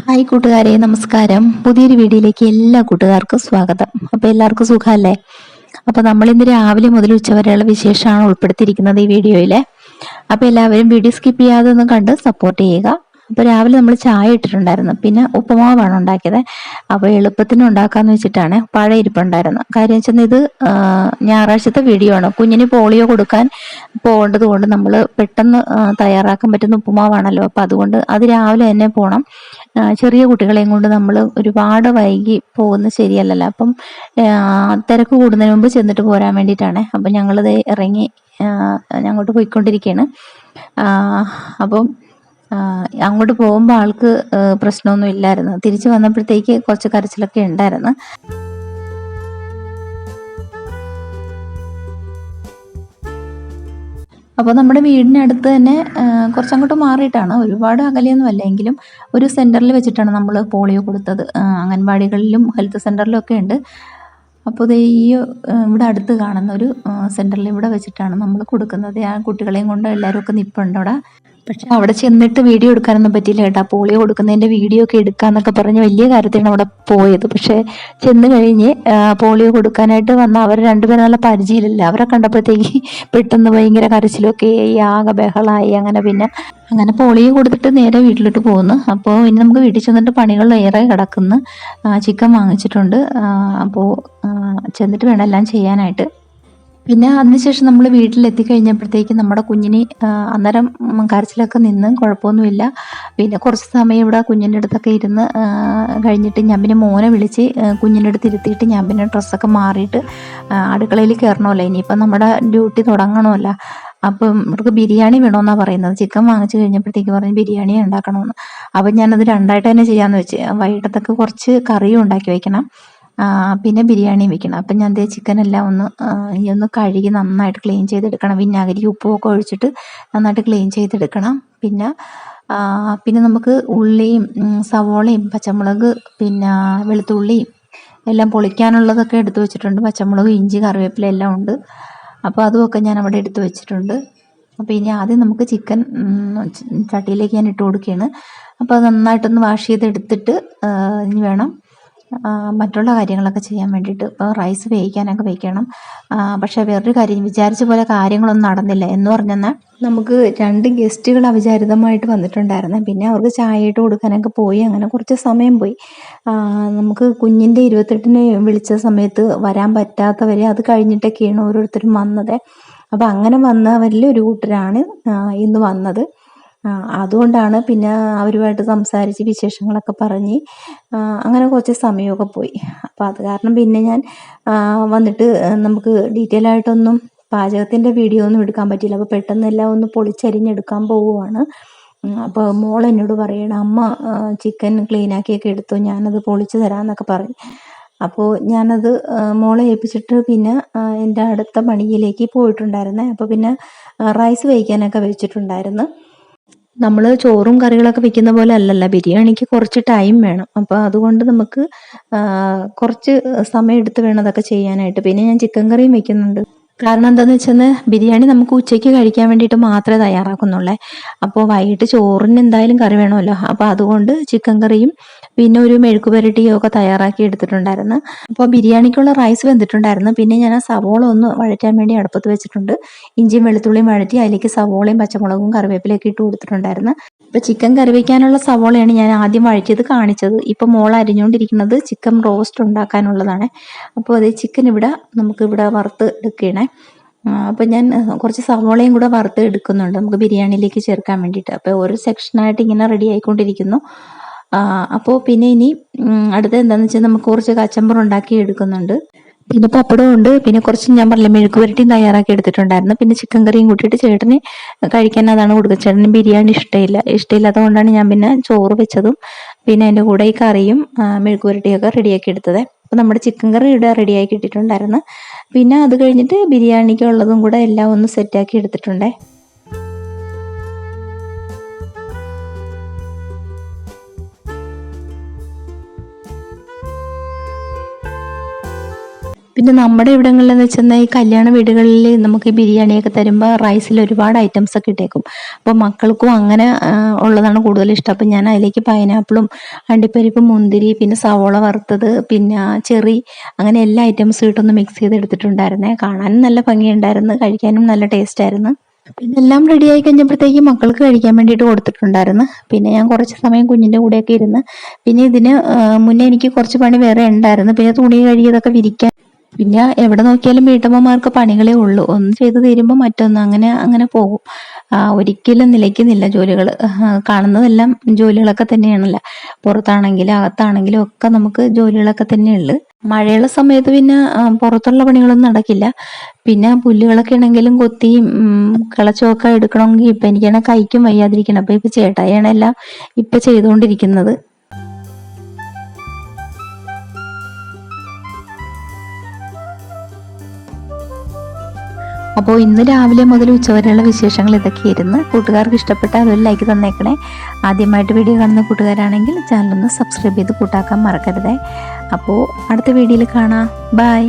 Hi കൂട്ടുകാരെ, നമസ്കാരം. പുതിയൊരു വീഡിയോയിലേക്ക് എല്ലാ കൂട്ടുകാർക്കും സ്വാഗതം. അപ്പൊ എല്ലാവർക്കും സുഖമല്ലേ? അപ്പൊ നമ്മൾ ഇന്ന് രാവിലെ മുതൽ ഉച്ചവരെയുള്ള വിശേഷമാണ് ഉൾപ്പെടുത്തിയിരിക്കുന്നത് ഈ വീഡിയോയിലെ. അപ്പൊ എല്ലാവരും വീഡിയോ സ്കിപ്പ് ചെയ്യാതെ ഒന്ന് കണ്ട് സപ്പോർട്ട് ചെയ്യുക. അപ്പൊ രാവിലെ നമ്മൾ ചായ ഇട്ടിട്ടുണ്ടായിരുന്നു, പിന്നെ ഉപ്പുമാവാണ് ഉണ്ടാക്കിയത്. അപ്പൊ എളുപ്പത്തിന് ഉണ്ടാക്കാന്ന് വെച്ചിട്ടാണ്. പഴം ഇരിപ്പുണ്ടായിരുന്നു. കാര്യം വെച്ചാൽ ഇത് ഞായറാഴ്ചത്തെ വീഡിയോ ആണ്. കുഞ്ഞിന് പോളിയോ കൊടുക്കാൻ പോകേണ്ടത് കൊണ്ട് നമ്മൾ പെട്ടെന്ന് തയ്യാറാക്കാൻ പറ്റുന്ന ഉപ്പുമാവാണല്ലോ. അപ്പൊ അതുകൊണ്ട് അത് രാവിലെ തന്നെ പോകണം. ചെറിയ കുട്ടികളെയും കൊണ്ട് നമ്മൾ ഒരുപാട് വൈകി പോകുന്നത് ശരിയല്ലല്ലോ. അപ്പം തിരക്ക് കൂടുന്നതിന് മുമ്പ് ചെന്നിട്ട് പോരാൻ വേണ്ടിയിട്ടാണ്. അപ്പം ഞങ്ങളിത് ഇറങ്ങി അങ്ങോട്ട് പോയിക്കൊണ്ടിരിക്കുകയാണ്. അപ്പം അങ്ങോട്ട് പോകുമ്പോൾ ആൾക്ക് പ്രശ്നമൊന്നും ഇല്ലായിരുന്നു. തിരിച്ചു വന്നപ്പോഴത്തേക്ക് കുറച്ച് കരച്ചിലൊക്കെ ഉണ്ടായിരുന്നു. അപ്പോൾ നമ്മുടെ വീടിനടുത്ത് തന്നെ കുറച്ചങ്ങോട്ട് മാറിയിട്ടാണ്, ഒരുപാട് അകലെയൊന്നും അല്ല, എങ്കിലും ഒരു സെൻറ്ററിൽ വെച്ചിട്ടാണ് നമ്മൾ പോളിയോ കൊടുത്തത്. അംഗൻവാടികളിലും ഹെൽത്ത് സെൻറ്ററിലും ഒക്കെ ഉണ്ട്. അപ്പോൾ ഇത് ഈ ഇവിടെ അടുത്ത് കാണുന്ന ഒരു സെൻറ്ററിൽ ഇവിടെ വെച്ചിട്ടാണ് നമ്മൾ കൊടുക്കുന്നത്. ആ കുട്ടികളെയും കൊണ്ട് എല്ലാവരും ഒക്കെ നിൽപ്പുണ്ട് അവിടെ. പക്ഷെ അവിടെ ചെന്നിട്ട് വീഡിയോ എടുക്കാനൊന്നും പറ്റിയില്ല കേട്ടോ. പോളിയോ കൊടുക്കുന്നതിൻ്റെ വീഡിയോ ഒക്കെ എടുക്കാന്നൊക്കെ പറഞ്ഞ് വലിയ കാര്യത്തിലാണ് അവിടെ പോയത്. പക്ഷെ ചെന്ന് കഴിഞ്ഞ് പോളിയോ കൊടുക്കാനായിട്ട് വന്ന അവർ രണ്ടുപേരും നല്ല പരിചയമില്ല. അവരെ കണ്ടപ്പോഴത്തേക്ക് പെട്ടെന്ന് ഭയങ്കര കരച്ചിലൊക്കെ ആകെ ബഹളമായി. അങ്ങനെ പോളിയോ കൊടുത്തിട്ട് നേരെ വീട്ടിലോട്ട് പോകുന്നു. അപ്പോൾ ഇനി നമുക്ക് വീട്ടിൽ ചെന്നിട്ട് പണികൾ ഏറെ കിടക്കുന്നു. ചിക്കൻ വാങ്ങിച്ചിട്ടുണ്ട്. അപ്പോൾ ചെന്നിട്ട് വേണം എല്ലാം ചെയ്യാനായിട്ട്. പിന്നെ അതിനുശേഷം നമ്മൾ വീട്ടിലെത്തിക്കഴിഞ്ഞപ്പോഴത്തേക്കും നമ്മുടെ കുഞ്ഞിന് അന്നേരം കരച്ചിലൊക്കെ നിന്ന് കുഴപ്പമൊന്നുമില്ല. പിന്നെ കുറച്ച് സമയം ഇവിടെ കുഞ്ഞിൻ്റെ അടുത്തൊക്കെ ഇരുന്ന് കഴിഞ്ഞിട്ട് ഞാൻ പിന്നെ മോനെ വിളിച്ച് കുഞ്ഞിൻ്റെ അടുത്ത് ഇരുത്തിയിട്ട് ഞാൻ പിന്നെ ഡ്രസ്സൊക്കെ മാറിയിട്ട് അടുക്കളയിൽ കയറണമല്ലോ. ഇനിയിപ്പം നമ്മുടെ ഡ്യൂട്ടി തുടങ്ങണമല്ലോ. അപ്പം ഇവർക്ക് ബിരിയാണി വേണമെന്നാണ് പറയുന്നത്. ചിക്കൻ വാങ്ങിച്ച് കഴിഞ്ഞപ്പോഴത്തേക്ക് പറഞ്ഞ് ബിരിയാണി ഉണ്ടാക്കണമെന്ന്. അപ്പം ഞാനത് രണ്ടായിട്ട് തന്നെ ചെയ്യാമെന്ന് വെച്ച്. വൈകിട്ടത്തൊക്കെ കുറച്ച് കറിയും ഉണ്ടാക്കി വയ്ക്കണം, പിന്നെ ബിരിയാണി വെക്കണം. അപ്പം ഞാൻ ചിക്കൻ എല്ലാം ഒന്ന് കഴുകി നന്നായിട്ട് ക്ലീൻ ചെയ്തെടുക്കണം. വിനാഗിരി ഉപ്പുമൊക്കെ ഒഴിച്ചിട്ട് നന്നായിട്ട് ക്ലീൻ ചെയ്തെടുക്കണം. പിന്നെ നമുക്ക് ഉള്ളിയും സവോളയും പച്ചമുളക് പിന്നെ വെളുത്തുള്ളിയും എല്ലാം പൊളിക്കാനുള്ളതൊക്കെ എടുത്തു വെച്ചിട്ടുണ്ട്. പച്ചമുളക്, ഇഞ്ചി, കറിവേപ്പില എല്ലാം ഉണ്ട്. അപ്പോൾ അതുമൊക്കെ ഞാൻ അവിടെ എടുത്തു വെച്ചിട്ടുണ്ട്. അപ്പോൾ ഇനി ആദ്യം നമുക്ക് ചിക്കൻ ചട്ടിയിലേക്ക് ഞാൻ ഇട്ട് കൊടുക്കുകയാണ്. അപ്പോൾ അത് നന്നായിട്ടൊന്ന് വാഷ് ചെയ്തെടുത്തിട്ട് ഇനി വേണം മറ്റുള്ള കാര്യങ്ങളൊക്കെ ചെയ്യാൻ വേണ്ടിയിട്ട്. ഇപ്പോൾ റൈസ് വേവിക്കാനൊക്കെ വെക്കണം. പക്ഷേ വേറൊരു കാര്യം, വിചാരിച്ച പോലെ കാര്യങ്ങളൊന്നും നടന്നില്ല. എന്ന് പറഞ്ഞാൽ നമുക്ക് 2 ഗസ്റ്റുകൾ അവിചാരിതമായിട്ട് വന്നിട്ടുണ്ടായിരുന്നു. പിന്നെ അവർക്ക് ചായ ഇട്ട് കൊടുക്കാനൊക്കെ പോയി. അങ്ങനെ കുറച്ച് സമയം പോയി. നമുക്ക് കുഞ്ഞിൻ്റെ 28-ന് വിളിച്ച സമയത്ത് വരാൻ പറ്റാത്തവരെ അത് കഴിഞ്ഞിട്ടൊക്കെയാണ് ഓരോരുത്തരും വന്നത്. അപ്പോൾ അങ്ങനെ വന്നവരിൽ ഒരു കൂട്ടരാണ് ഇന്ന് വന്നത്. അതുകൊണ്ടാണ് പിന്നെ അവരുമായിട്ട് സംസാരിച്ച് വിശേഷങ്ങളൊക്കെ പറഞ്ഞ് അങ്ങനെ കുറച്ച് സമയമൊക്കെ പോയി. അപ്പോൾ അത് കാരണം പിന്നെ ഞാൻ വന്നിട്ട് നമുക്ക് ഡീറ്റെയിൽ ആയിട്ടൊന്നും പാചകത്തിൻ്റെ വീഡിയോ ഒന്നും എടുക്കാൻ പറ്റിയില്ല. അപ്പോൾ പെട്ടെന്ന് എല്ലാം ഒന്ന് പൊളിച്ചരിഞ്ഞെടുക്കാൻ പോവുകയാണ്. അപ്പോൾ മോൾ എന്നോട് പറയണം, അമ്മ ചിക്കൻ ക്ലീനാക്കിയൊക്കെ എടുത്തു, ഞാനത് പൊളിച്ച് തരാമെന്നൊക്കെ പറഞ്ഞു. അപ്പോൾ ഞാനത് മോളെ ഏൽപ്പിച്ചിട്ട് പിന്നെ എൻ്റെ അടുത്ത പണിയിലേക്ക് പോയിട്ടുണ്ടായിരുന്നേ. അപ്പോൾ പിന്നെ റൈസ് വേവിക്കാനൊക്കെ വെച്ചിട്ടുണ്ടായിരുന്നു. നമ്മൾ ചോറും കറികളൊക്കെ വെക്കുന്ന പോലെ അല്ലല്ലോ, ബിരിയാണിക്ക് കുറച്ച് ടൈം വേണം. അപ്പോൾ അതുകൊണ്ട് നമുക്ക് കുറച്ച് സമയം എടുത്ത് വേണം അതൊക്കെ ചെയ്യാനായിട്ട്. പിന്നെ ഞാൻ ചിക്കൻ കറിയും വെക്കുന്നുണ്ട്. കാരണം എന്താണെന്ന് വെച്ചാൽ ബിരിയാണി നമുക്ക് ഉച്ചയ്ക്ക് കഴിക്കാൻ വേണ്ടിയിട്ട് മാത്രമേ തയ്യാറാക്കുന്നുള്ളേ. അപ്പോൾ വൈകിട്ട് ചോറിന് എന്തായാലും കറി വേണമല്ലോ. അപ്പോൾ അതുകൊണ്ട് ചിക്കൻ കറിയും പിന്നെ ഒരു മെഴുക്ക് പുരട്ടിയും ഒക്കെ തയ്യാറാക്കി എടുത്തിട്ടുണ്ടായിരുന്നു. അപ്പോൾ ബിരിയാണിക്കുള്ള റൈസ് വെന്തിട്ടുണ്ടായിരുന്നു. പിന്നെ ഞാൻ ആ സവോള ഒന്ന് വഴറ്റാൻ വേണ്ടി അടുപ്പത്ത് വെച്ചിട്ടുണ്ട്. ഇഞ്ചിയും വെളുത്തുള്ളിയും വഴറ്റി അതിലേക്ക് സവോളയും പച്ചമുളകും കറിവേപ്പിലയൊക്കെ ഇട്ട് കൊടുത്തിട്ടുണ്ടായിരുന്നു. ഇപ്പോൾ ചിക്കൻ കറി വയ്ക്കാനുള്ള സവോളയാണ് ഞാൻ ആദ്യം വഴറ്റിയത് കാണിച്ചത്. ഇപ്പോൾ മോൾ അരിഞ്ഞുകൊണ്ടിരിക്കുന്നത് ചിക്കൻ റോസ്റ്റ് ഉണ്ടാക്കാനുള്ളതാണ്. അപ്പോൾ അത് ചിക്കൻ നമുക്കിവിടെ വറുത്ത് എടുക്കണേ. അപ്പോൾ ഞാൻ കുറച്ച് സവോളയും കൂടെ വറുത്ത് എടുക്കുന്നുണ്ട് നമുക്ക് ബിരിയാണിയിലേക്ക് ചേർക്കാൻ വേണ്ടിയിട്ട്. അപ്പോൾ ഓരോ സെക്ഷനായിട്ട് ഇങ്ങനെ റെഡി ആയിക്കൊണ്ടിരിക്കുന്നു. അപ്പോൾ പിന്നെ ഇനി അടുത്ത എന്താണെന്ന് വെച്ചാൽ നമുക്ക് കുറച്ച് കച്ചമ്പർ ഉണ്ടാക്കി എടുക്കുന്നുണ്ട്. പിന്നെ പപ്പടവും ഉണ്ട്. പിന്നെ കുറച്ച് ഞാൻ പറഞ്ഞില്ലേ മെഴുക്ക് പുരട്ടിയും തയ്യാറാക്കി എടുത്തിട്ടുണ്ടായിരുന്നു. പിന്നെ ചിക്കൻ കറിയും കൂട്ടിയിട്ട് ചേട്ടന് കഴിക്കാൻ അതാണ് കൊടുക്കുന്നത്. ചേട്ടന് ബിരിയാണി ഇഷ്ടമില്ലാത്തത് കൊണ്ടാണ് ഞാൻ പിന്നെ ചോറ് വെച്ചതും പിന്നെ അതിൻ്റെ കൂടെ ഈ കറിയും മെഴുക്ക് പുരട്ടിയൊക്കെ റെഡിയാക്കി എടുത്തത്. അപ്പോൾ നമ്മുടെ ചിക്കൻ കറി ഇവിടെ റെഡിയാക്കി ഇട്ടിട്ടുണ്ടായിരുന്നു. പിന്നെ അത് കഴിഞ്ഞിട്ട് ബിരിയാണിക്ക് ഉള്ളതും കൂടെ എല്ലാം ഒന്ന് സെറ്റാക്കി എടുത്തിട്ടുണ്ടേ. പിന്നെ നമ്മുടെ ഇവിടങ്ങളിലെന്ന് വെച്ചാൽ ഈ കല്യാണ വീടുകളിൽ നമുക്ക് ഈ ബിരിയാണിയൊക്കെ തരുമ്പോൾ റൈസിൽ ഒരുപാട് ഐറ്റംസ് ഒക്കെ ഇട്ടേക്കും. അപ്പോൾ മക്കൾക്കും അങ്ങനെ ഉള്ളതാണ് കൂടുതൽ ഇഷ്ടം. അപ്പം ഞാൻ അതിലേക്ക് പൈനാപ്പിളും അണ്ടിപ്പരിപ്പ് മുന്തിരി പിന്നെ സവോള വറുത്തത് പിന്നെ ചെറി അങ്ങനെ എല്ലാ ഐറ്റംസും ഇട്ടൊന്ന് മിക്സ് ചെയ്ത് എടുത്തിട്ടുണ്ടായിരുന്നേ. കാണാനും നല്ല ഭംഗിയുണ്ടായിരുന്നു, കഴിക്കാനും നല്ല ടേസ്റ്റ് ആയിരുന്നു. പിന്നെ എല്ലാം റെഡി ആയി കഴിഞ്ഞപ്പോഴത്തേക്കും മക്കൾക്ക് കഴിക്കാൻ വേണ്ടിയിട്ട് കൊടുത്തിട്ടുണ്ടായിരുന്നു. പിന്നെ ഞാൻ കുറച്ച് സമയം കുഞ്ഞിൻ്റെ കൂടെയൊക്കെ ഇരുന്ന് പിന്നെ ഇതിന് മുന്നേ എനിക്ക് കുറച്ച് പണി വേറെ ഉണ്ടായിരുന്നു. പിന്നെ തുണി കഴുകിയതൊക്കെ വിരിക്കാൻ പിന്നെ എവിടെ നോക്കിയാലും വീട്ടമ്മമാർക്ക് പണികളേ ഉള്ളൂ. ഒന്ന് ചെയ്ത് തീരുമ്പോൾ മറ്റൊന്ന് അങ്ങനെ അങ്ങനെ പോകും. ഒരിക്കലും നിലയ്ക്കുന്നില്ല ജോലികൾ. കാണുന്നതെല്ലാം ജോലികളൊക്കെ തന്നെയാണല്ലോ. പുറത്താണെങ്കിലും അകത്താണെങ്കിലും ഒക്കെ നമുക്ക് ജോലികളൊക്കെ തന്നെയുള്ളു. മഴയുള്ള സമയത്ത് പിന്നെ പുറത്തുള്ള പണികളൊന്നും നടക്കില്ല. പിന്നെ പുല്ലുകളൊക്കെ ആണെങ്കിലും കൊത്തിയും കിളച്ചുമൊക്കെ എടുക്കണമെങ്കിൽ ഇപ്പം എനിക്കാണെങ്കിൽ കൈക്കും വയ്യാതിരിക്കണം. അപ്പം ഇപ്പം ചേട്ടായിയാണ് എല്ലാം ഇപ്പം ചെയ്തുകൊണ്ടിരിക്കുന്നത്. അപ്പോൾ ഇന്ന് രാവിലെ മുതൽ ഉച്ചവരെയുള്ള വിശേഷങ്ങൾ ഇതൊക്കെയായിരുന്നു. കൂട്ടുകാർക്ക് ഇഷ്ടപ്പെട്ടാൽ ഒരു ലൈക്ക് തന്നേക്കണേ. ആദ്യമായിട്ട് വീഡിയോ കാണുന്ന കൂട്ടുകാരാണെങ്കിൽ ചാനൽ ഒന്ന് സബ്സ്ക്രൈബ് ചെയ്ത് കൂട്ടാക്കാൻ മറക്കരുതേ. അപ്പോൾ അടുത്ത വീഡിയോയിൽ കാണാം. ബൈ.